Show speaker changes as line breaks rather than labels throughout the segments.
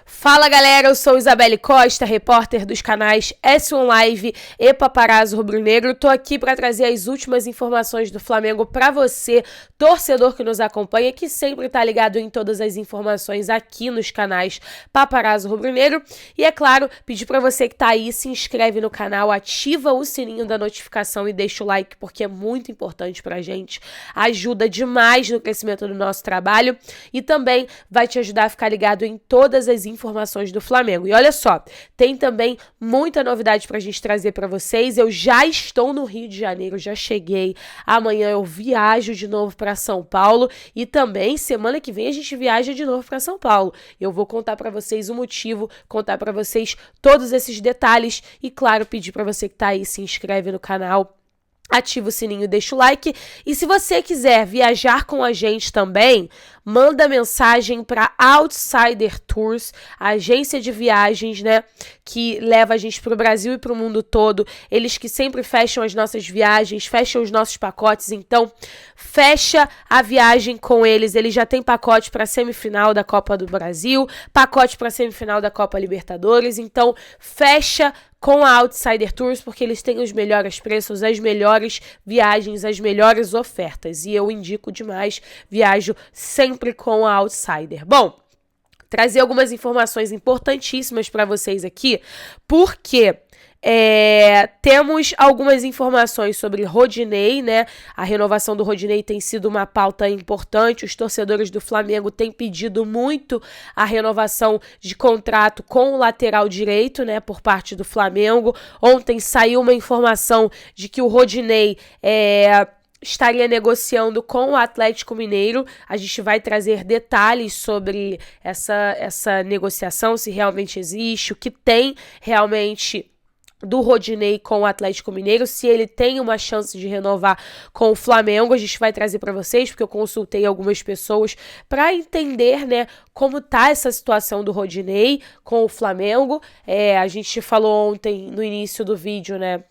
Fala galera, eu sou Isabelle Costa, repórter dos canais S1 Live e Paparazzo Rubro-Negro. Tô aqui para trazer as últimas informações do Flamengo para você, torcedor que nos acompanha, que sempre tá ligado em todas as informações aqui nos canais Paparazzo Rubro-Negro. E é claro, pedir para você que tá aí, se inscreve no canal, ativa o sininho da notificação e deixa o like, porque é muito importante pra gente, ajuda demais no crescimento do nosso trabalho e também vai te ajudar a ficar ligado em todas as informações do Flamengo. E olha só, tem também muita novidade pra gente trazer pra vocês. Eu já estou no Rio de Janeiro, já cheguei. Amanhã eu viajo de novo pra São Paulo e também semana que vem a gente viaja de novo pra São Paulo. Eu vou contar pra vocês o motivo, contar pra vocês todos esses detalhes e, claro, pedir pra você que tá aí, se inscreve no canal, ativa o sininho e deixa o like. E se você quiser viajar com a gente também, manda mensagem para Outsider Tours, a agência de viagens, né, que leva a gente para o Brasil e para o mundo todo. Eles que sempre fecham as nossas viagens, fecham os nossos pacotes. Então, fecha a viagem com eles. Eles já têm pacote para semifinal da Copa do Brasil, pacote para semifinal da Copa Libertadores. Então, fecha com a Outsider Tours, porque eles têm os melhores preços, as melhores viagens, as melhores ofertas. E eu indico demais, viajo sempre com a Outsider. Bom, trazer algumas informações importantíssimas para vocês aqui, porque temos algumas informações sobre Rodinei, né? A renovação do Rodinei tem sido uma pauta importante. Os torcedores do Flamengo têm pedido muito a renovação de contrato com o lateral direito, né? Por parte do Flamengo. Ontem saiu uma informação de que o Rodinei estaria negociando com o Atlético Mineiro. A gente vai trazer detalhes sobre essa negociação, se realmente existe, o que tem realmente do Rodinei com o Atlético Mineiro, se ele tem uma chance de renovar com o Flamengo. A gente vai trazer para vocês, porque eu consultei algumas pessoas para entender, né, como tá essa situação do Rodinei com o Flamengo. A gente falou ontem no início do vídeo, né,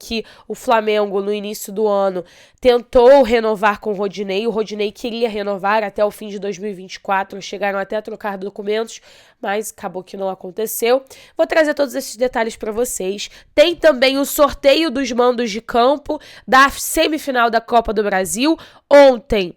que o Flamengo no início do ano tentou renovar com o Rodinei queria renovar até o fim de 2024, chegaram até a trocar documentos, mas acabou que não aconteceu. Vou trazer todos esses detalhes para vocês. Tem também o sorteio dos mandos de campo da semifinal da Copa do Brasil. Ontem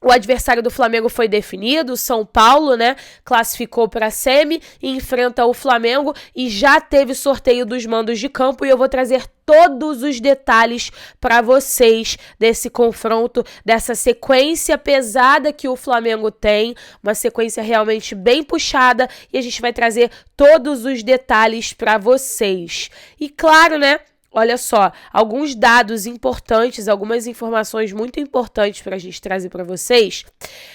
o adversário do Flamengo foi definido, o São Paulo, né, classificou para a semi e enfrenta o Flamengo e já teve sorteio dos mandos de campo e eu vou trazer todos os detalhes para vocês desse confronto, dessa sequência pesada que o Flamengo tem, uma sequência realmente bem puxada e a gente vai trazer todos os detalhes para vocês. E claro, né, olha só, alguns dados importantes, algumas informações muito importantes para a gente trazer para vocês.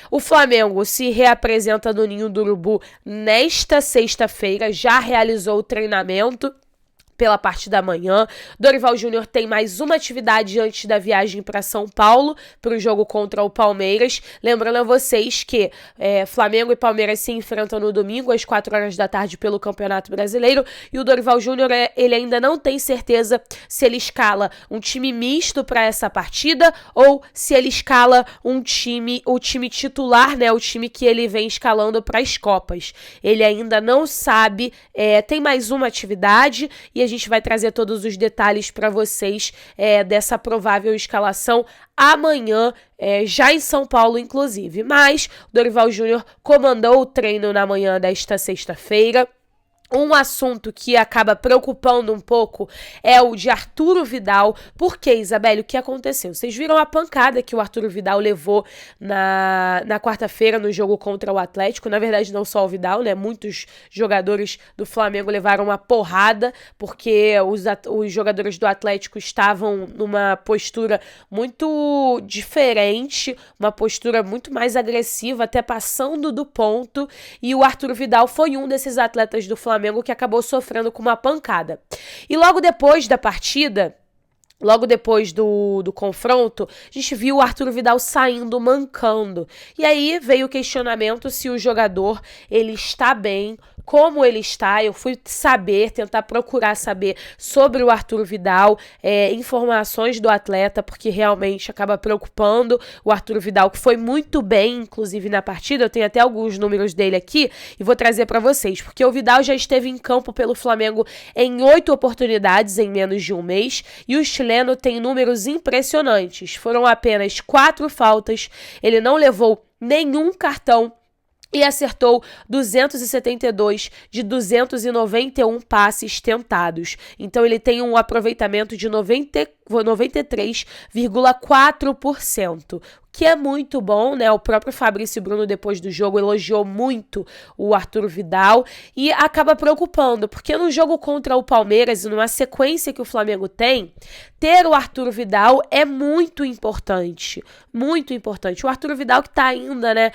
O Flamengo se reapresenta no Ninho do Urubu nesta sexta-feira, já realizou o treinamento pela parte da manhã. Dorival Júnior tem mais uma atividade antes da viagem para São Paulo, para o jogo contra o Palmeiras. Lembrando a vocês que Flamengo e Palmeiras se enfrentam no domingo, às 4 horas da tarde, pelo Campeonato Brasileiro. E o Dorival Júnior, ele ainda não tem certeza se ele escala um time misto para essa partida ou se ele escala o time titular, né? O time que ele vem escalando para as Copas. Ele ainda não sabe, tem mais uma atividade e a gente vai trazer todos os detalhes para vocês dessa provável escalação amanhã, já em São Paulo, inclusive. Mas o Dorival Júnior comandou o treino na manhã desta sexta-feira. Um assunto que acaba preocupando um pouco é o de Arturo Vidal. Por quê, Isabelle? O que aconteceu? Vocês viram a pancada que o Arturo Vidal levou na quarta-feira no jogo contra o Atlético. Na verdade, não só o Vidal, né? Muitos jogadores do Flamengo levaram uma porrada, porque os jogadores do Atlético estavam numa postura muito diferente, uma postura muito mais agressiva, até passando do ponto. E o Arturo Vidal foi um desses atletas do Flamengo que acabou sofrendo com uma pancada. E logo depois da partida, logo depois do confronto, a gente viu o Arthur Vidal saindo mancando. E aí veio o questionamento se o jogador ele está bem, como ele está. Eu fui tentar procurar saber sobre o Arthur Vidal, informações do atleta, porque realmente acaba preocupando o Arthur Vidal, que foi muito bem, inclusive, na partida. Eu tenho até alguns números dele aqui e vou trazer para vocês, porque o Vidal já esteve em campo pelo Flamengo em 8 oportunidades em menos de um mês, e o chileno tem números impressionantes. Foram apenas 4 faltas, ele não levou nenhum cartão, e acertou 272 de 291 passes tentados. Então ele tem um aproveitamento de 93,4%. Que é muito bom, né? O próprio Fabrício Bruno, depois do jogo, elogiou muito o Arthur Vidal e acaba preocupando, porque no jogo contra o Palmeiras e numa sequência que o Flamengo tem, ter o Arthur Vidal é muito importante, muito importante. O Arthur Vidal que tá ainda, né,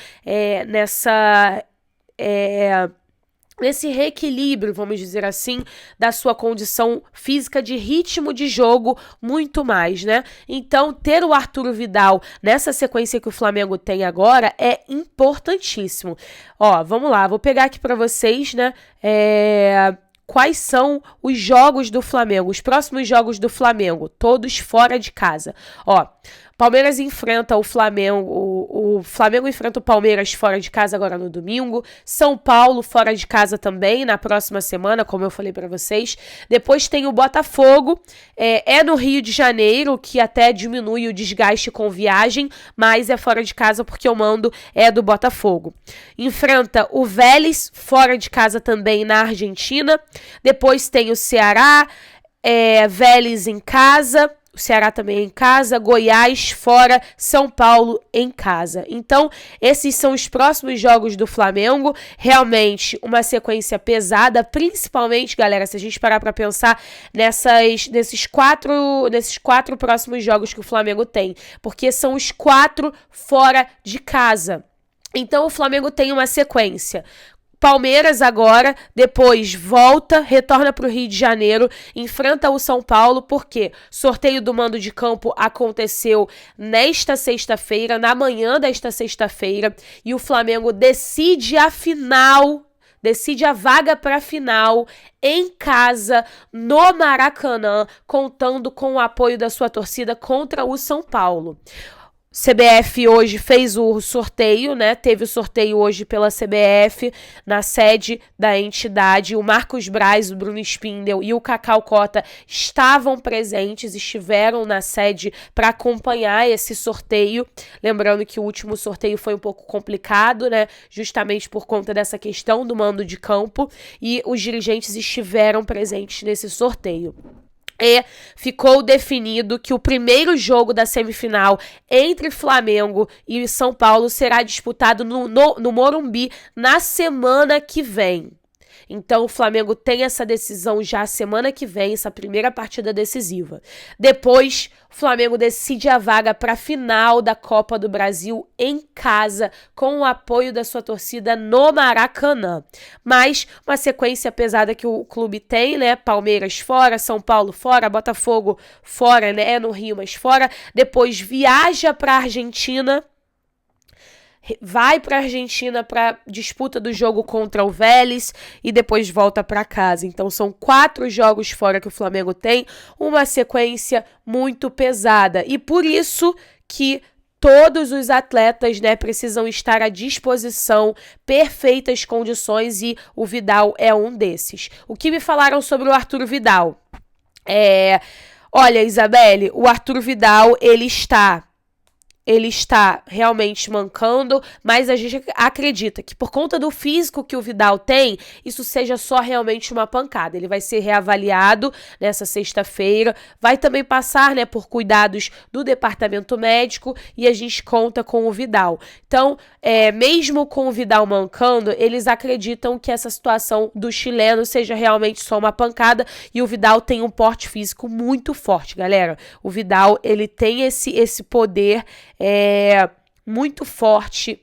nesse reequilíbrio, vamos dizer assim, da sua condição física, de ritmo de jogo, muito mais, né? Então, ter o Arthur Vidal nessa sequência que o Flamengo tem agora é importantíssimo. Ó, vamos lá, vou pegar aqui para vocês, né, quais são os jogos do Flamengo, os próximos jogos do Flamengo, todos fora de casa. Ó, Palmeiras enfrenta o Flamengo, o Flamengo enfrenta o Palmeiras fora de casa agora no domingo, São Paulo fora de casa também na próxima semana, como eu falei pra vocês. Depois tem o Botafogo, no Rio de Janeiro, que até diminui o desgaste com viagem, mas é fora de casa porque o mando é do Botafogo. Enfrenta o Vélez fora de casa também na Argentina. Depois tem o Ceará, Vélez em casa, o Ceará também em casa, Goiás fora, São Paulo em casa. Então, esses são os próximos jogos do Flamengo. Realmente, uma sequência pesada, principalmente, galera, se a gente parar pra pensar nesses quatro próximos jogos que o Flamengo tem, porque são os 4 fora de casa. Então, o Flamengo tem uma sequência. Palmeiras agora, depois volta, retorna para o Rio de Janeiro, enfrenta o São Paulo, porque sorteio do mando de campo aconteceu nesta sexta-feira, na manhã desta sexta-feira, e o Flamengo decide a vaga para a final em casa, no Maracanã, contando com o apoio da sua torcida contra o São Paulo. CBF hoje fez o sorteio, né? Teve o sorteio hoje pela CBF na sede da entidade. O Marcos Braz, o Bruno Spindel e o Cacau Cota estiveram na sede para acompanhar esse sorteio. Lembrando que o último sorteio foi um pouco complicado, né? Justamente por conta dessa questão do mando de campo, e os dirigentes estiveram presentes nesse sorteio. E ficou definido que o primeiro jogo da semifinal entre Flamengo e São Paulo será disputado no Morumbi na semana que vem. Então o Flamengo tem essa decisão já semana que vem, essa primeira partida decisiva. Depois, o Flamengo decide a vaga para a final da Copa do Brasil em casa, com o apoio da sua torcida no Maracanã. Mas uma sequência pesada que o clube tem, né? Palmeiras fora, São Paulo fora, Botafogo fora, né? No Rio, mas fora. Depois viaja para a Argentina, vai para a Argentina para disputa do jogo contra o Vélez e depois volta para casa. Então são 4 jogos fora que o Flamengo tem, uma sequência muito pesada. E por isso que todos os atletas, né, precisam estar à disposição, perfeitas condições, e o Vidal é um desses. O que me falaram sobre o Arthur Vidal? Olha, Isabelle, o Arthur Vidal, ele está realmente mancando, mas a gente acredita que por conta do físico que o Vidal tem, isso seja só realmente uma pancada. Ele vai ser reavaliado nessa sexta-feira, vai também passar, né, por cuidados do departamento médico, e a gente conta com o Vidal. Então, mesmo com o Vidal mancando, eles acreditam que essa situação do chileno seja realmente só uma pancada, e o Vidal tem um porte físico muito forte, galera. O Vidal, ele tem esse poder muito forte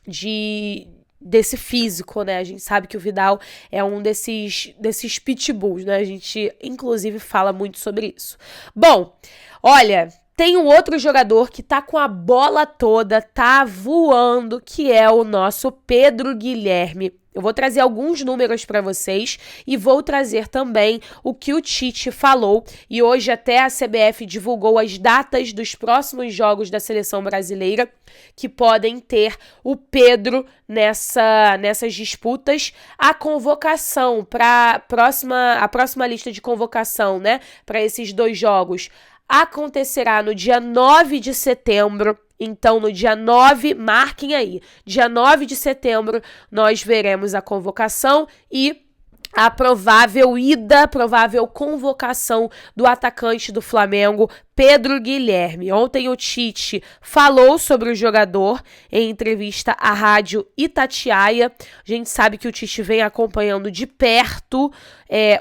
de desse físico, né? A gente sabe que o Vidal é um desses pitbulls, né? A gente, inclusive, fala muito sobre isso. Bom, olha, tem um outro jogador que tá com a bola toda, tá voando, que é o nosso Pedro Guilherme. Eu vou trazer alguns números para vocês e vou trazer também o que o Tite falou. E hoje até a CBF divulgou as datas dos próximos jogos da seleção brasileira que podem ter o Pedro nessas disputas. A convocação para a próxima lista de convocação, né, para esses 2 jogos acontecerá no dia 9 de setembro. Então, no dia 9, marquem aí, dia 9 de setembro, nós veremos a convocação e a provável convocação do atacante do Flamengo, Pedro Guilherme. Ontem o Tite falou sobre o jogador em entrevista à rádio Itatiaia. A gente sabe que o Tite vem acompanhando de perto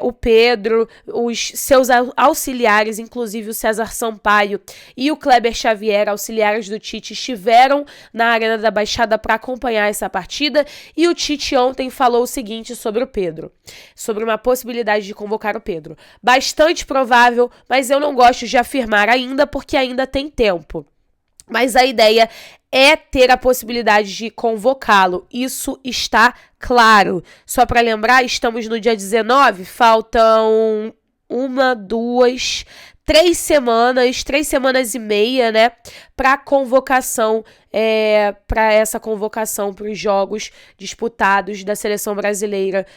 o Pedro, os seus auxiliares, inclusive o César Sampaio e o Kleber Xavier, auxiliares do Tite, estiveram na Arena da Baixada para acompanhar essa partida. E o Tite ontem falou o seguinte sobre o Pedro, sobre uma possibilidade de convocar o Pedro. Bastante provável, mas eu não gosto de afirmar ainda, porque ainda tem tempo. Mas a ideia é ter a possibilidade de convocá-lo. Isso está claro. Só para lembrar, estamos no dia 19, faltam 3 semanas e meia, né, para convocação, para essa convocação para os jogos disputados da seleção brasileira,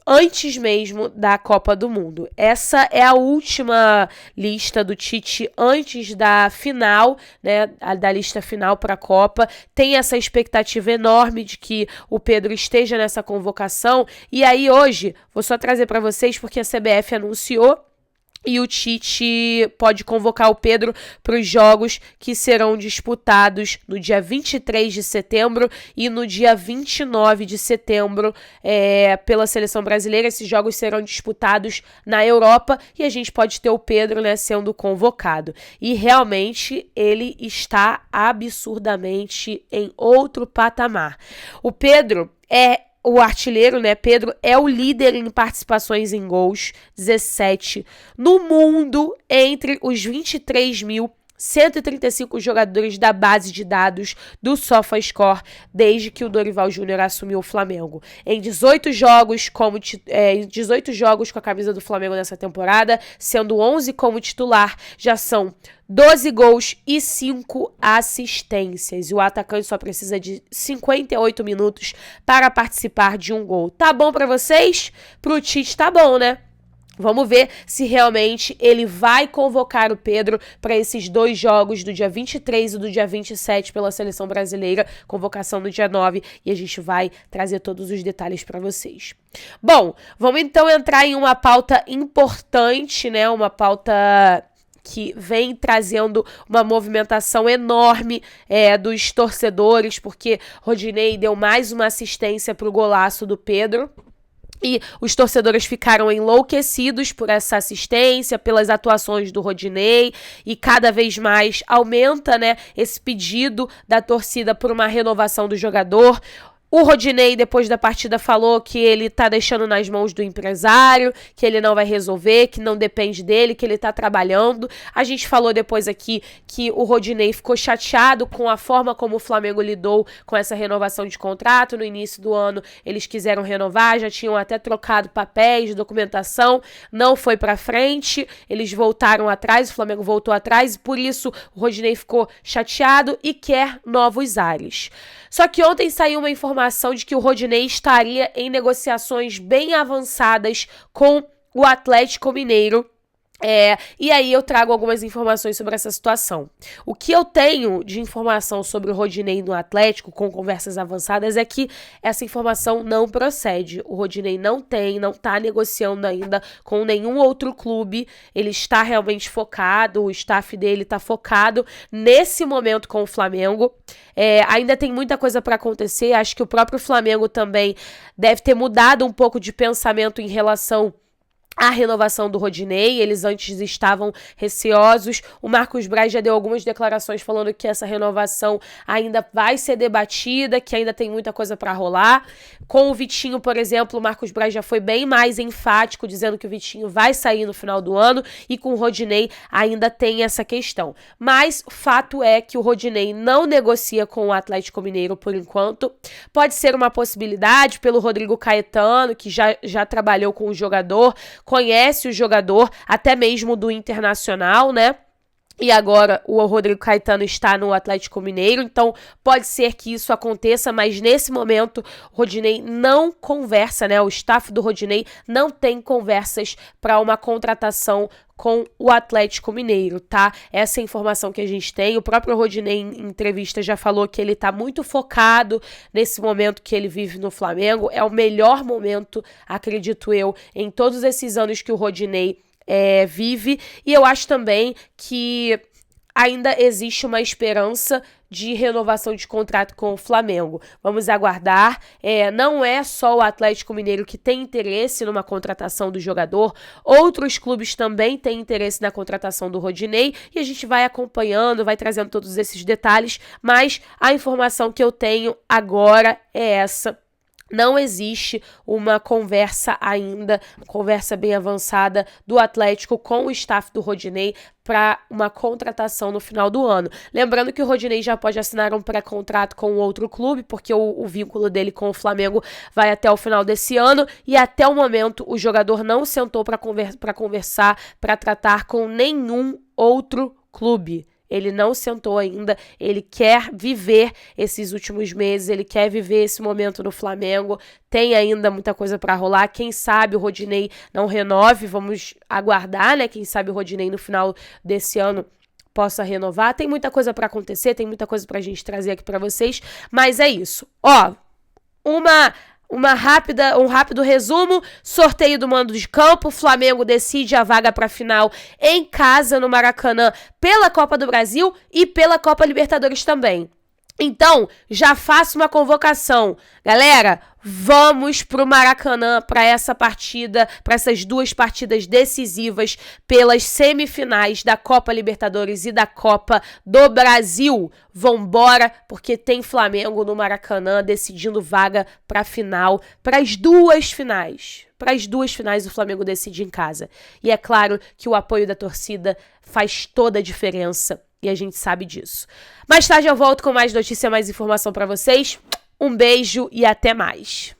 antes mesmo da Copa do Mundo. Essa é a última lista do Tite antes da final, né, da lista final para a Copa. Tem essa expectativa enorme de que o Pedro esteja nessa convocação. E aí hoje, vou só trazer para vocês porque a CBF anunciou e o Tite pode convocar o Pedro para os jogos que serão disputados no dia 23 de setembro e no dia 29 de setembro pela seleção brasileira. Esses jogos serão disputados na Europa e a gente pode ter o Pedro, né, sendo convocado. E realmente ele está absurdamente em outro patamar. O Pedro o artilheiro, né, Pedro, é o líder em participações em gols, 17, no mundo, entre os 23.135 jogadores da base de dados do SofaScore, desde que o Dorival Júnior assumiu o Flamengo. Em 18 jogos com a camisa do Flamengo nessa temporada, sendo 11 como titular, já são 12 gols e 5 assistências. E o atacante só precisa de 58 minutos para participar de um gol. Tá bom pra vocês? Pro Tite tá bom, né? Vamos ver se realmente ele vai convocar o Pedro para esses 2 jogos do dia 23 e do dia 27 pela seleção brasileira, convocação no dia 9, e a gente vai trazer todos os detalhes para vocês. Bom, vamos então entrar em uma pauta importante, né? Uma pauta que vem trazendo uma movimentação enorme dos torcedores, porque Rodinei deu mais uma assistência para o golaço do Pedro. E os torcedores ficaram enlouquecidos por essa assistência, pelas atuações do Rodinei, e cada vez mais aumenta, né, esse pedido da torcida por uma renovação do jogador. O Rodinei, depois da partida, falou que ele tá deixando nas mãos do empresário, que ele não vai resolver, que não depende dele, que ele tá trabalhando. A gente falou depois aqui que o Rodinei ficou chateado com a forma como o Flamengo lidou com essa renovação de contrato. No início do ano, eles quiseram renovar, já tinham até trocado papéis, documentação, não foi pra frente, eles voltaram atrás, o Flamengo voltou atrás, e por isso o Rodinei ficou chateado e quer novos ares. Só que ontem saiu uma informação de que o Rodinei estaria em negociações bem avançadas com o Atlético Mineiro. E aí eu trago algumas informações sobre essa situação. O que eu tenho de informação sobre o Rodinei no Atlético, com conversas avançadas, é que essa informação não procede. O Rodinei não está negociando ainda com nenhum outro clube. Ele está realmente focado, o staff dele está focado nesse momento com o Flamengo. Ainda tem muita coisa para acontecer. Acho que o próprio Flamengo também deve ter mudado um pouco de pensamento em relação a renovação do Rodinei. Eles antes estavam receosos. O Marcos Braz já deu algumas declarações falando que essa renovação ainda vai ser debatida, que ainda tem muita coisa para rolar. Com o Vitinho, por exemplo, o Marcos Braz já foi bem mais enfático, dizendo que o Vitinho vai sair no final do ano, e com o Rodinei ainda tem essa questão. Mas o fato é que o Rodinei não negocia com o Atlético Mineiro por enquanto. Pode ser uma possibilidade pelo Rodrigo Caetano, que já trabalhou com o jogador, conhece o jogador, até mesmo do Internacional, né? E agora o Rodrigo Caetano está no Atlético Mineiro, então pode ser que isso aconteça, mas nesse momento o Rodinei não conversa, né? O staff do Rodinei não tem conversas para uma contratação com o Atlético Mineiro, tá? Essa é a informação que a gente tem. O próprio Rodinei, em entrevista, já falou que ele tá muito focado nesse momento que ele vive no Flamengo. É o melhor momento, acredito eu, em todos esses anos que o Rodinei vive. E eu acho também que ainda existe uma esperança de renovação de contrato com o Flamengo. Vamos aguardar. Não é só o Atlético Mineiro que tem interesse numa contratação do jogador, outros clubes também têm interesse na contratação do Rodinei, e a gente vai acompanhando, vai trazendo todos esses detalhes, mas a informação que eu tenho agora é essa. Não existe uma conversa ainda, uma conversa bem avançada do Atlético com o staff do Rodinei para uma contratação no final do ano. Lembrando que o Rodinei já pode assinar um pré-contrato com outro clube, porque o vínculo dele com o Flamengo vai até o final desse ano, e até o momento o jogador não sentou para conversar, para tratar com nenhum outro clube. Ele não sentou ainda, ele quer viver esses últimos meses, ele quer viver esse momento no Flamengo, tem ainda muita coisa para rolar. Quem sabe o Rodinei não renove, vamos aguardar, né? Quem sabe o Rodinei no final desse ano possa renovar. Tem muita coisa para acontecer, tem muita coisa pra gente trazer aqui para vocês, mas é isso. Um rápido resumo: sorteio do mando de campo, Flamengo decide a vaga para a final em casa no Maracanã pela Copa do Brasil e pela Copa Libertadores também. Então, já faço uma convocação. Galera, vamos pro Maracanã para essa partida, para essas duas partidas decisivas pelas semifinais da Copa Libertadores e da Copa do Brasil. Vambora, porque tem Flamengo no Maracanã decidindo vaga para a final, para as duas finais. Para as duas finais o Flamengo decide em casa. E é claro que o apoio da torcida faz toda a diferença. E a gente sabe disso. Mais tarde eu volto com mais notícia, mais informação pra vocês. Um beijo e até mais.